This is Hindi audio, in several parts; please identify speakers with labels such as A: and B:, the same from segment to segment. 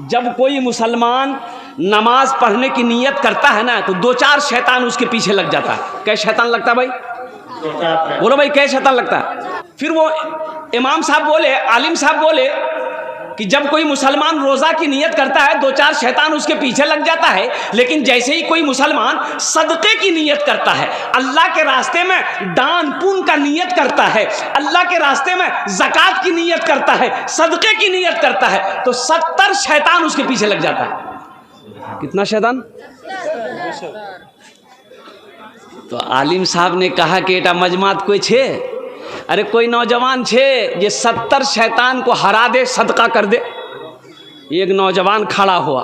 A: जब कोई मुसलमान नमाज पढ़ने की नीयत करता है ना तो 2-4 शैतान उसके पीछे लग जाता है। कै शैतान लगता है भाई? बोलो भाई, कै शैतान लगता है? फिर वो इमाम साहब बोले, आलिम साहब बोले कि जब कोई मुसलमान रोज़ा की नीयत करता है 2-4 शैतान उसके पीछे लग जाता है, लेकिन जैसे ही कोई मुसलमान सदक़े की नीयत करता है, अल्लाह के रास्ते में दान पुण्य का नीयत करता है, अल्लाह के रास्ते में ज़कात की नीयत करता है, सदक़े की नीयत करता है, तो 70 शैतान उसके पीछे लग जाता है। कितना शैतान? तो आलिम साहब ने कहा कि एटा मजमात कोई छे, अरे कोई नौजवान छे ये 70 शैतान को हरा दे, सदका कर दे। एक नौजवान खड़ा हुआ,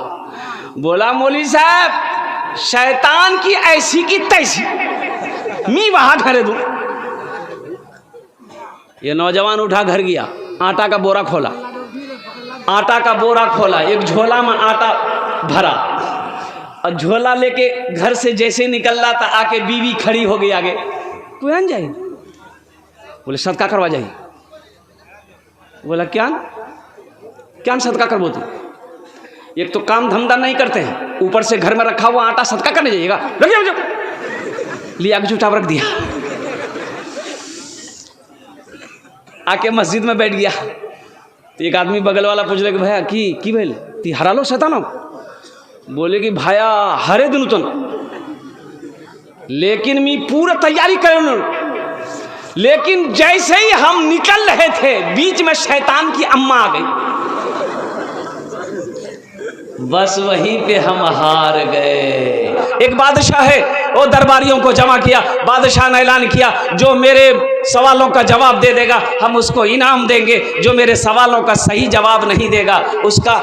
A: बोला मौलवी साहब शैतान की ऐसी की तैसी मी वहां घरे दूं। ये नौजवान उठा घर गया, आटा का बोरा खोला, आटा का बोरा खोला, एक झोला में आटा भरा और झोला लेके घर से जैसे निकल रहा था आके बीवी खड़ी हो गई आगे, कोई जाए, बोले सदका करवा जाइए। बोला क्या क्या सदका करवो तू? एक तो काम धंधा नहीं करते हैं, ऊपर से घर में रखा हुआ आटा सदका करने जाइएगा, लिया के चुपचाप रख दिया। आके मस्जिद में बैठ गया तो एक आदमी बगल वाला पूछ रहे कि भैया की भेल ती हरा लो शैतान? बोले कि भाया हरे दिन तो लेकिन मी पूरा तैयारी कर, लेकिन जैसे ही हम निकल रहे थे बीच में शैतान की अम्मा आ गई, बस वहीं पे हम हार गए। एक बादशाह है, वो दरबारियों को जमा किया, बादशाह ने ऐलान किया जो मेरे सवालों का जवाब दे देगा हम उसको इनाम देंगे, जो मेरे सवालों का सही जवाब नहीं देगा उसका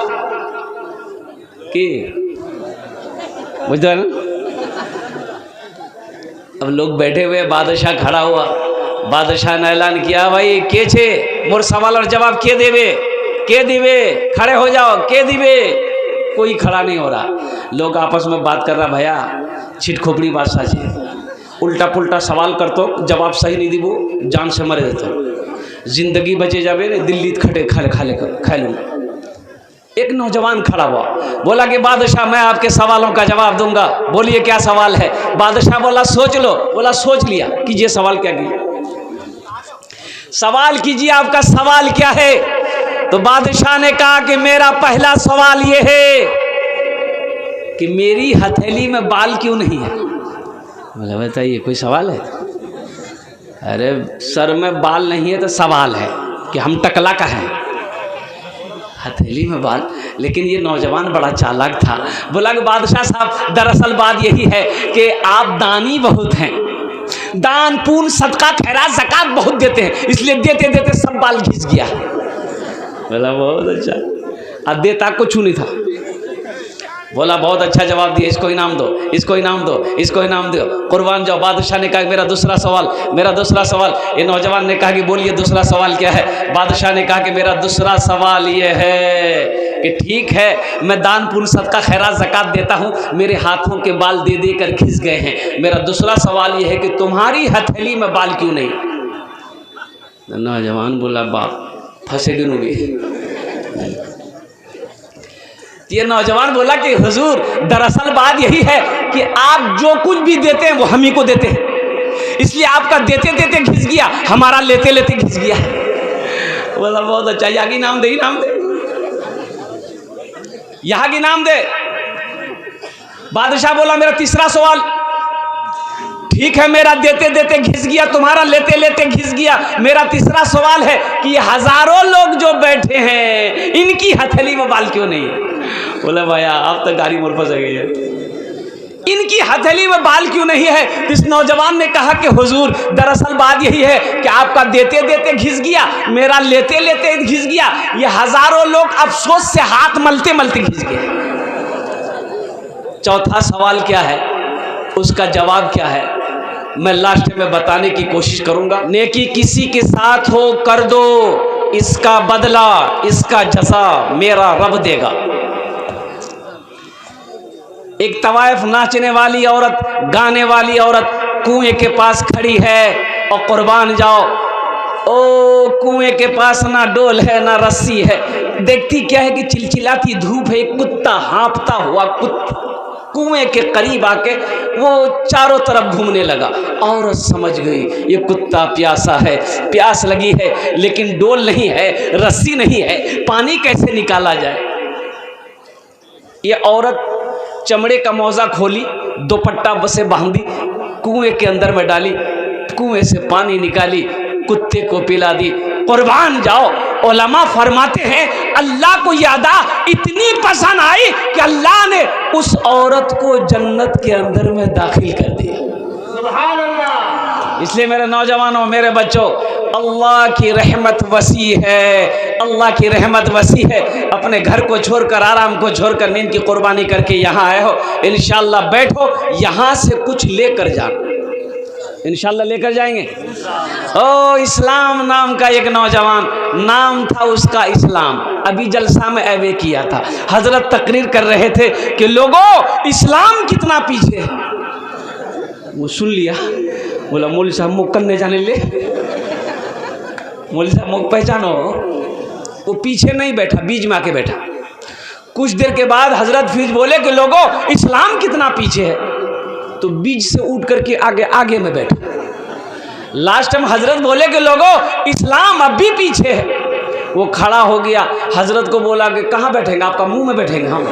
A: बुझते हैं ना। अब लोग बैठे हुए, बादशाह खड़ा हुआ, बादशाह ने ऐलान किया भाई के छे मोर सवाल और जवाब के देवे, खड़े हो जाओ, के दिवे। कोई खड़ा नहीं हो रहा, लोग आपस में बात कर रहा, भैया छिट खोपड़ी बात साची, उल्टा पुल्टा सवाल कर तो जवाब सही नहीं दीबो जान से मरे देते, जिंदगी बचे जावे रे दिल्ली खटे खा लूँ। एक नौजवान खड़ा हुआ, बोला कि बादशाह मैं आपके सवालों का जवाब दूंगा, बोलिए क्या सवाल है? बादशाह बोला सोच लो। बोला सोच लिया, कीजिए सवाल क्या कीजिए, सवाल कीजिए आपका सवाल क्या है? तो बादशाह ने कहा कि मेरा पहला सवाल यह है कि मेरी हथेली में बाल क्यों नहीं है? बोला बताइए कोई सवाल है? अरे सर में बाल नहीं है तो सवाल है कि हम टकला का है, हथेली में बाल। लेकिन ये नौजवान बड़ा चालाक था, बोला कि बादशाह साहब दरअसल बात यही है कि आप दानी बहुत हैं, दान पुण्य सदका खैरात ज़कात बहुत देते हैं, इसलिए देते देते सब बाल घिस गया। बोला बहुत अच्छा, अब देता कुछ नहीं था। बोला बहुत अच्छा जवाब दिया, इसको इनाम दो, इसको इनाम दो, इसको इनाम दो, कुर्बान जाओ। बादशाह ने कहा मेरा दूसरा सवाल। ये नौजवान ने कहा कि बोलिए दूसरा सवाल क्या है? बादशाह ने कहा कि मेरा दूसरा सवाल ये है कि ठीक है मैं दान पुण्य सदका खैरात ज़कात देता हूँ, मेरे हाथों के बाल दे दे कर खिस गए हैं, मेरा दूसरा सवाल ये है कि तुम्हारी हथेली में बाल क्यों नहीं? नौजवान बोला बाप फंसे गिनूंगी। ये नौजवान बोला कि हुजूर दरअसल बात यही है कि आप जो कुछ भी देते हैं वो हम ही को देते हैं, इसलिए आपका देते देते घिस गया, हमारा लेते लेते घिस गया। बोला बहुत अच्छा, यहाँ की नाम दे, इनाम दे, यहाँ की नाम दे। बादशाह बोला मेरा तीसरा सवाल, ठीक है मेरा देते देते घिस गया, तुम्हारा लेते लेते घिस गया, मेरा तीसरा सवाल है कि ये हजारों लोग जो बैठे हैं इनकी हथेली में बाल क्यों नहीं? बोले भैया आप तो गाड़ी मोड़ फंस गई है, इनकी हथेली में बाल क्यों नहीं है? इस नौजवान ने कहा कि हुजूर दरअसल बात यही है कि आपका देते देते घिस गया, मेरा लेते लेते घिस गया, ये हजारों लोग अफसोस से हाथ मलते मलते घिस गए। चौथा सवाल क्या है, उसका जवाब क्या है, मैं लास्ट में बताने की कोशिश करूंगा। नेकी किसी के साथ हो कर दो, इसका बदला इसका जज़ा मेरा रब देगा। एक तवाइफ नाचने वाली औरत, गाने वाली औरत कुएं के पास खड़ी है और कुर्बान जाओ, ओ कुएं के पास ना डोल है ना रस्सी है, देखती क्या है कि चिलचिलाती धूप है, एक कुत्ता हाँफता हुआ कुएं के करीब आके वो चारों तरफ घूमने लगा। औरत समझ गई ये कुत्ता प्यासा है, प्यास लगी है, लेकिन डोल नहीं है, रस्सी नहीं है, पानी कैसे निकाला जाए। ये औरत चमड़े का मौजा खोली, दुपट्टा से बांधी, कुएं के अंदर में डाली, कुएं से पानी निकाली, कुत्ते को पिला दी। कुर्बान जाओ, उलमा फरमाते हैं अल्लाह को ये अदा इतनी पसंद आई कि अल्लाह ने उस औरत को जन्नत के अंदर में दाखिल कर दिया। सुभान अल्लाह। इसलिए मेरे नौजवानों, मेरे बच्चों, अल्लाह की रहमत वसी है, अल्लाह की रहमत वसी है। अपने घर को छोड़कर, आराम को छोड़कर, नींद की कुर्बानी करके यहाँ आए हो, इंशाअल्लाह बैठो, यहाँ से कुछ लेकर जाना, इंशाअल्लाह लेकर जाएंगे। ओ इस्लाम नाम का एक नौजवान, नाम था उसका इस्लाम, अभी जलसा में ऐवे किया था। हजरत तकरीर कर रहे थे कि लोगों इस्लाम कितना पीछे है। वो सुन लिया, बोला मौलवी साहब मुख करने जाने ले, मौलवी साहब मुख पहचानो। वो पीछे नहीं बैठा, बीच में आके बैठा। कुछ देर के बाद हजरत फिर बोले कि लोगों इस्लाम कितना पीछे है, तो बीच से उठ करके आगे में बैठा। लास्ट में हजरत बोले कि लोगों इस्लाम अब भी पीछे है। वो खड़ा हो गया, हजरत को बोला कि कहाँ बैठेंगे, आपका मुंह में बैठेंगे हम।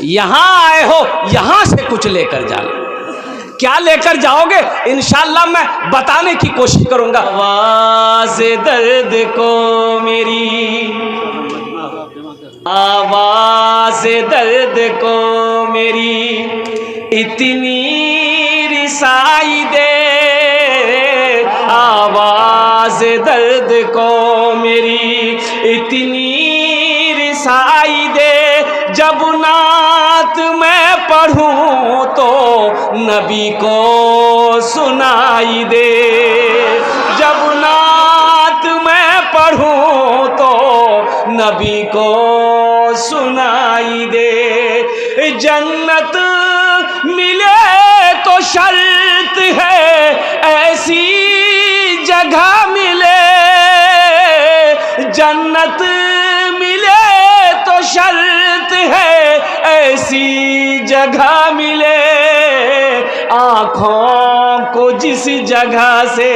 A: यहां आए हो, यहां से कुछ लेकर जाना। क्या लेकर जाओगे इंशाअल्लाह मैं बताने की कोशिश करूंगा। आवाज़ दर्द को मेरी, आवाज़ दर्द को मेरी इतनी रिसाई दे, आवाज़ दर्द को मेरी इतनी रिसाई दे। जब नात मैं पढ़ूं तो नबी को सुनाई दे, जब नात मैं पढ़ूं तो नबी को सुनाई दे। जन्नत मिले तो शर्त है ऐसी जगह मिले, जन्नत मिले तो शर्त है ऐसी जगह मिले। आँखों को जिस जगह से,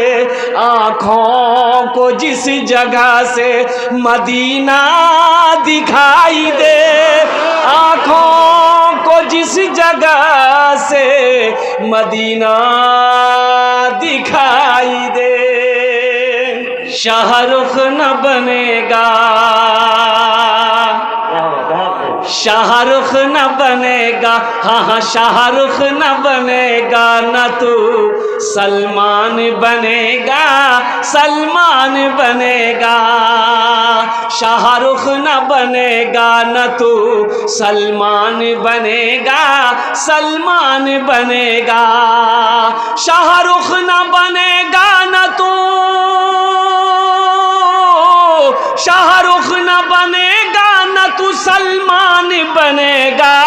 A: आँखों को जिस जगह से मदीना दिखाई दे, आँखों को जिस जगह से मदीना दिखाई दे। शाहरुख न बनेगा, शाहरुख न बनेगा, हाँ हाँ शाहरुख न बनेगा, न तू सलमान बनेगा, सलमान बनेगा। शाहरुख न बनेगा, न तू सलमान बनेगा, सलमान बनेगा। शाहरुख न बनेगा, न तू शाहरुख न बनेगा, न तू सलमान बनेगा।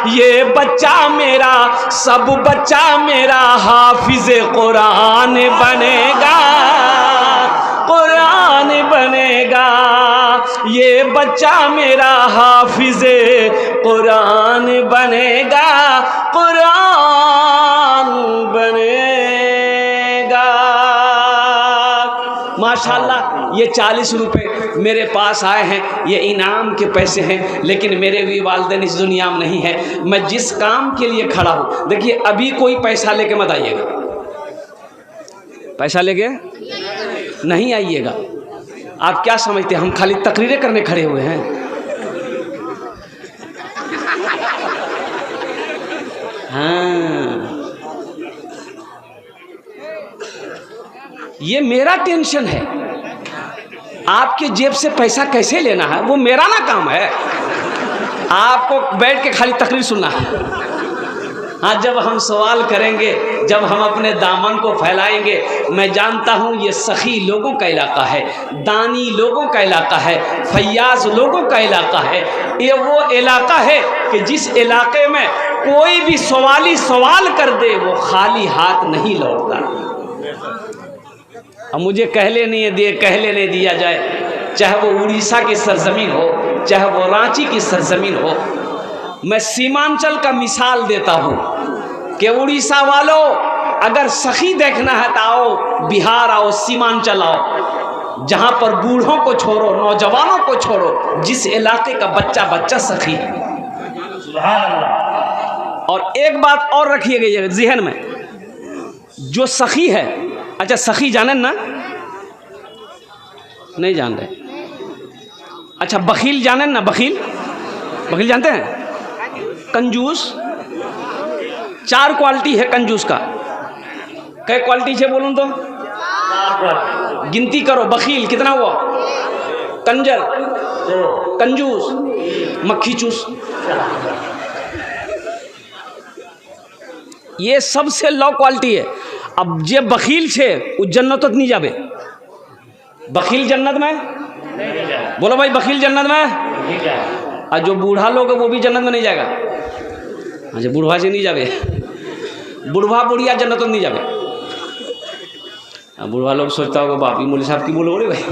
A: ये बच्चा मेरा, सब बच्चा मेरा हाफिज कुरान बनेगा, कुरान बनेगा। ये बच्चा मेरा हाफिज कुरान बनेगा, कुरान बनेगा। माशाल्लाह ये 40 रुपए मेरे पास आए हैं, ये इनाम के पैसे हैं, लेकिन मेरे भी वालिदैन इस दुनिया में नहीं है। मैं जिस काम के लिए खड़ा हूँ, देखिए अभी कोई पैसा लेके मत आइएगा, पैसा लेके नहीं आइएगा। आप क्या समझते हैं हम खाली तकरीरें करने खड़े हुए हैं? हाँ, ये मेरा टेंशन है। आपके जेब से पैसा कैसे लेना है वो मेरा ना काम है, आपको बैठ के खाली तकरीर सुनना है। हाँ, जब हम सवाल करेंगे, जब हम अपने दामन को फैलाएंगे, मैं जानता हूँ ये सखी लोगों का इलाका है, दानी लोगों का इलाका है, फैयाज लोगों का इलाका है। ये वो इलाका है कि जिस इलाके में कोई भी सवाली सवाल कर दे वो खाली हाथ नहीं लौटता। अब मुझे कहले नहीं दिया जाए, चाहे वो उड़ीसा की सरजमीन हो, चाहे वो रांची की सरजमीन हो। मैं सीमांचल का मिसाल देता हूँ कि उड़ीसा वालों, अगर सखी देखना है तो आओ बिहार, आओ सीमांचल आओ, जहाँ पर बूढ़ों को छोड़ो, नौजवानों को छोड़ो, जिस इलाके का बच्चा बच्चा सखी है। और एक बात और रखिएगा ज़हन में, जो सखी है, अच्छा सखी जाने ना, नहीं जान रहे, अच्छा बखील जाने ना, बखील जानते हैं? कंजूस, 4 क्वालिटी है कंजूस का। कई क्वालिटी से बोलूं तो गिनती करो। बखील कितना हुआ? कंजर, कंजूस, मक्खी चूस, ये सबसे लो क्वालिटी है। अब जे बखील छे वो जन्नत नहीं जाबे। बखील जन्नत में, बोलो भाई बखील जन्नत में। और जो बूढ़ा लोग है वो भी जन्नत में नहीं जाएगा। अच्छा बूढ़ा से नहीं जाबे, बूढ़ा बुढ़िया जन्नत नहीं जाबे। बूढ़ा लोग सोचता होगा बाप ही मौलवी साहब की बोलो रे भाई,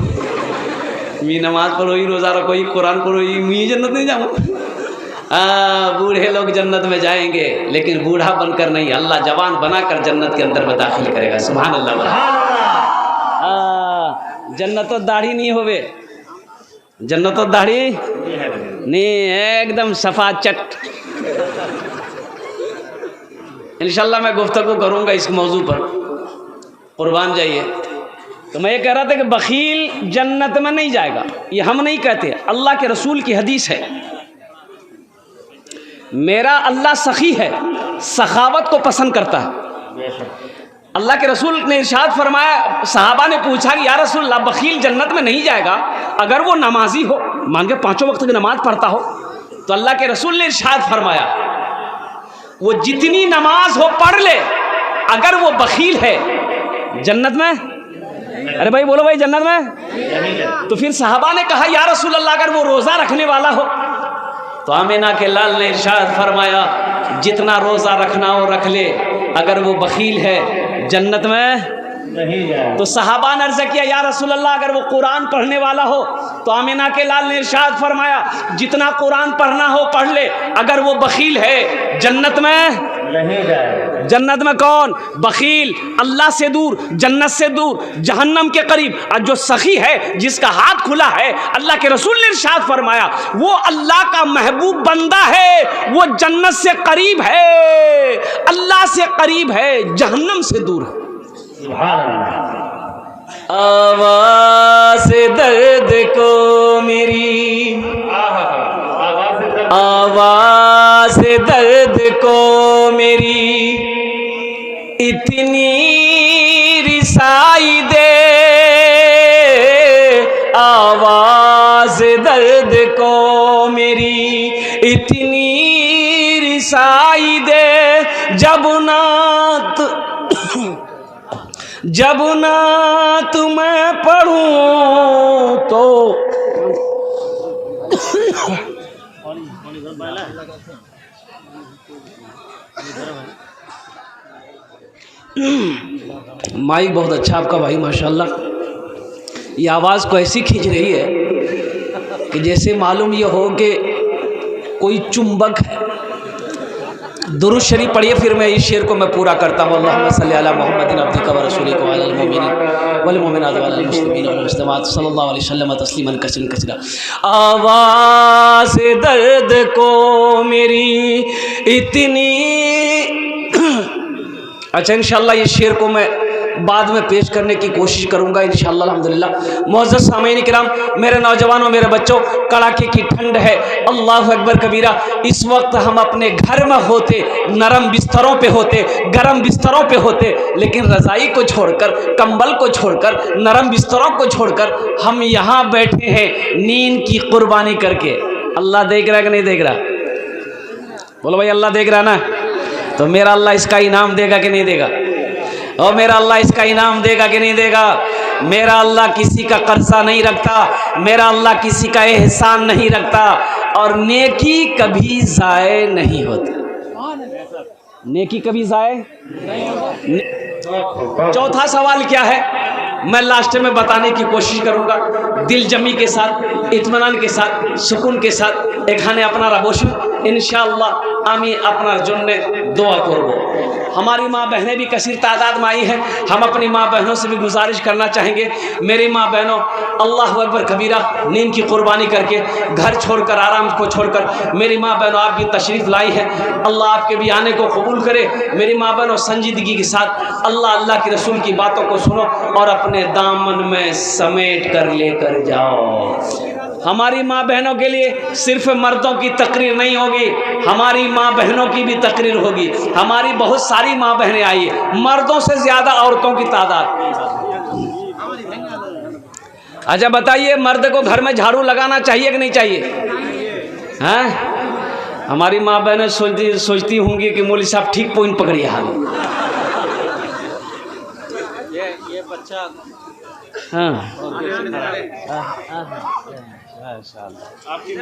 A: मी नमाज पढ़ो ही, रोज़ा रखो ही, कुरान पढ़ो ही, मी जन्नत नहीं जाऊँ। बूढ़े लोग जन्नत में जाएंगे, लेकिन बूढ़ा बनकर नहीं, अल्लाह जवान बनाकर जन्नत के अंदर में दाखिल करेगा। सुभान अल्लाह। जन्नत तो दाढ़ी नहीं होवे, जन्नत तो दाढ़ी नहीं, एकदम सफा चट। इंशाल्लाह मैं गुफ्तगू करूँगा इस मौजू पर, कुर्बान जाइए। तो मैं ये कह रहा था कि बखील जन्नत में नहीं जाएगा, ये हम नहीं कहते, अल्लाह के रसूल की हदीस है। मेरा अल्लाह सखी है, सखावत को पसंद करता है। अल्लाह के रसूल ने इरशाद फरमाया, सहाबा ने पूछा कि या रसूल अल्लाह बखील जन्नत में नहीं जाएगा अगर वो नमाजी हो, मान के 5 वक्त की नमाज पढ़ता हो। तो अल्लाह के रसूल ने इरशाद फरमाया, वो जितनी नमाज हो पढ़ ले, अगर वो बखील है जन्नत में। अरे भाई बोलो भाई जन्नत में। तो फिर सहाबा ने कहा या रसूल अल्लाह अगर वो रोज़ा रखने वाला हो, तो आमिना के लाल ने इरशाद फरमाया जितना रोज़ा रखना हो रख ले, अगर वो बखील है जन्नत में नहीं जाए। तो सहाबा ने अर्ज़ किया या रसूल अल्लाह अगर वो कुरान पढ़ने वाला हो, तो आमिना के लाल ने इरशाद फरमाया जितना कुरान पढ़ना हो पढ़ ले, अगर वो बखील है जन्नत में नहीं जाए। जन्नत में कौन? बखील, अल्लाह से दूर, जन्नत से दूर, जहन्नम के करीब। और जो सखी है, जिसका हाथ खुला है, अल्लाह के रसूल ने इरशाद फरमाया वो अल्लाह का महबूब बंदा है, वो जन्नत से करीब है, अल्लाह से करीब है, जहन्नम से दूर है। आवाज़ दर्द को मेरी, आवाज़ दर्द को मेरी इतनी रिसाई दे, आवाज़ दर्द को मेरी इतनी रिसाई दे, जब ना तुम्हें पढ़ूं तो माइक बहुत अच्छा आपका भाई माशाल्लाह। ये आवाज़ को ऐसी खींच रही है कि जैसे मालूम ये हो कि कोई चुंबक है। दुरूद शरीफ पढ़िए, फिर मैं इस शेर को मैं पूरा करता हूँ। अल्लाहुम्मा सल्ली अला मुहम्मदिन अब्दिका व रसूलिका व अलल मुमिनीन वल मुमिनात व अलल मुस्लिमीन वल मुस्लिमात सल्लल्लाहु अलैहि वसल्लम तस्लीमन कसीरन कसीरा। आवाज़ दर्द को मेरी इतनी अच्छा, इंशाल्लाह ये शेर को मैं बाद में पेश करने की कोशिश करूंगा इंशाल्लाह अल्हम्दुलिल्लाह। मुअज़्ज़ज़ सामीन किराम, मेरे नौजवानों, मेरे बच्चों, कड़ाके की ठंड है, अल्लाह अकबर कबीरा। इस वक्त हम अपने घर में होते, नरम बिस्तरों पे होते, गर्म बिस्तरों पे होते, लेकिन रज़ाई को छोड़कर, कंबल को छोड़कर, नरम बिस्तरों को छोड़कर हम यहाँ बैठे हैं नींद की कुर्बानी करके। अल्लाह देख रहा है कि नहीं देख रहा? बोलो भाई अल्लाह देख रहा ना? तो मेरा अल्लाह इसका इनाम देगा कि नहीं देगा? और मेरा अल्लाह इसका इनाम देगा कि नहीं देगा? मेरा अल्लाह किसी का कर्जा नहीं रखता, मेरा अल्लाह किसी का एहसान नहीं रखता, और नेकी कभी ज़ाय नहीं होती। नेकी कभी ज़ाय नहीं। चौथा सवाल क्या है, मैं लास्ट में बताने की कोशिश करूंगा, दिल जमी के साथ, इत्मीनान के साथ, सुकून के साथ। एखाने अपनारा बसुन, इंशाअल्लाह आमी अपनार जन्ने दुआ करब। हमारी माँ बहनें भी कसीर तादाद में आई हैं। हम अपनी माँ बहनों से भी गुजारिश करना चाहेंगे, मेरी माँ बहनों, अल्लाह अकबर कबीरा, नींद की कुर्बानी करके, घर छोड़कर, आराम को छोड़कर मेरी माँ बहनों आप भी तशरीफ़ लाई हैं। अल्लाह आपके भी आने को कबूल करे। मेरी माँ बहनों, संजीदगी के साथ अल्लाह के रसूल की बातों को सुनो और अपने दामन में समेट कर लेकर जाओ। हमारी माँ बहनों के लिए सिर्फ मर्दों की तकरीर नहीं होगी, हमारी माँ बहनों की भी तकरीर होगी। हमारी बहुत सारी माँ बहनें आई है, मर्दों से ज़्यादा औरतों की तादाद। अच्छा बताइए, मर्द को घर में झाड़ू लगाना चाहिए कि नहीं चाहिए? हैं? हमारी माँ बहनें सोचती होंगी कि मौलवी साहब ठीक पॉइंट पकड़िए। हाल ये बच्चा, हाँ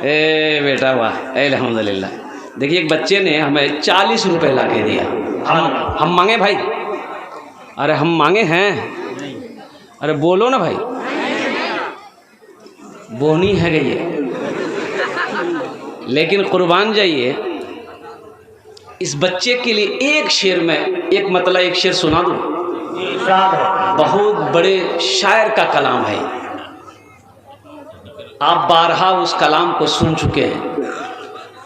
A: ए बेटा वाह, अल्हम्दुलिल्लाह। देखिए एक बच्चे ने हमें 40 रुपए ला के दिया। हम मांगे भाई? अरे हम मांगे हैं? अरे बोलो ना भाई, बोनी है गई है। लेकिन कुर्बान जाइए, इस बच्चे के लिए एक शेर में एक मतलब एक शेर सुना दूं। बहुत बड़े शायर का कलाम है, आप बारहा उस कलाम को सुन चुके हैं।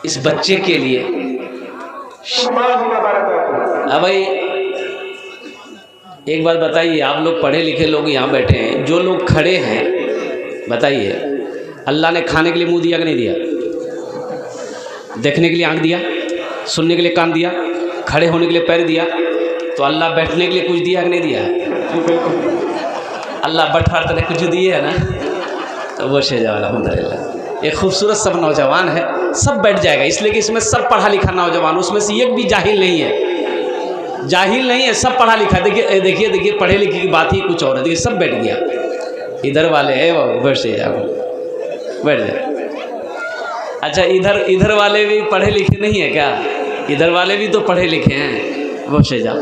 A: इस बच्चे के लिए अब भाई एक बात बताइए, आप लोग पढ़े लिखे लोग यहाँ बैठे हैं, जो लोग खड़े हैं बताइए, अल्लाह ने खाने के लिए मुंह दिया कि नहीं दिया? देखने के लिए आंख दिया? सुनने के लिए कान दिया? खड़े होने के लिए पैर दिया? तो अल्लाह बैठने के लिए कुछ दिया कि नहीं दिया? अल्लाह बैठा ने कुछ दिए है ना, तो वो से जाओ अल्हम्दुलिल्लाह। एक खूबसूरत सब नौजवान है, सब बैठ जाएगा, इसलिए कि इसमें सब पढ़ा लिखा नौजवान, उसमें से एक भी जाहिल नहीं है, जाहिल नहीं है, सब पढ़ा लिखा। देखिए देखिए देखिए, पढ़े लिखे की बात ही कुछ और है। देखिए सब बैठ गया, इधर वाले है वो बैठ से जाओ, बैठ जाए। अच्छा इधर वाले भी पढ़े लिखे नहीं है क्या? इधर वाले भी तो पढ़े लिखे हैं, वो से जाओ।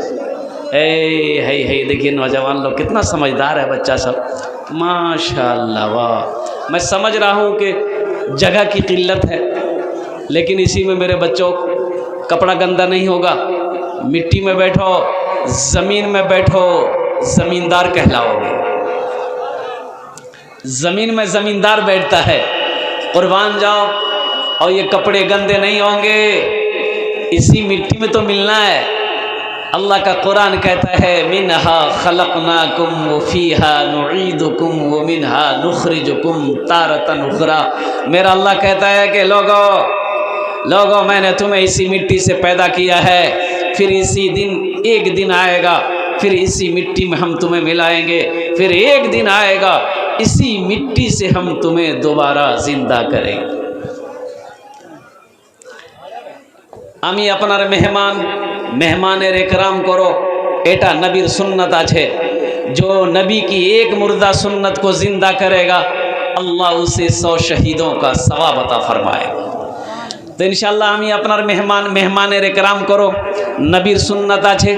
A: है देखिए नौजवान लोग कितना समझदार है बच्चा सब, माशाअल्लाह वाह। मैं समझ रहा हूँ कि जगह की किल्लत है, लेकिन इसी में मेरे बच्चों कपड़ा गंदा नहीं होगा। मिट्टी में बैठो, ज़मीन में बैठो, ज़मींदार कहलाओगे। ज़मीन में ज़मींदार बैठता है। कुर्बान जाओ, और ये कपड़े गंदे नहीं होंगे, इसी मिट्टी में तो मिलना है। अल्लाह का कुरान कहता है, मिनहा खलकनाकुम व फीहा नुईदुकुम व मिनहा नुखरिजुकुम तारतन उखरा। मेरा अल्लाह कहता है कि लोगों मैंने तुम्हें इसी मिट्टी से पैदा किया है, फिर इसी दिन एक दिन आएगा, फिर इसी मिट्टी में हम तुम्हें मिलाएंगे, फिर एक दिन आएगा इसी मिट्टी से हम तुम्हें दोबारा जिंदा करेंगे। आमी अपनार मेहमानेर एकराम करो, एटा नबीर सुन्नत आछे। जो नबी की एक मुर्दा सुन्नत को जिंदा करेगा, अल्लाह उसे 100 शहीदों का सवाब अता फरमाएगा। तो इंशाअल्लाह आमी अपनार मेहमानेर एकराम करो, नबीर सुन्नत आछे।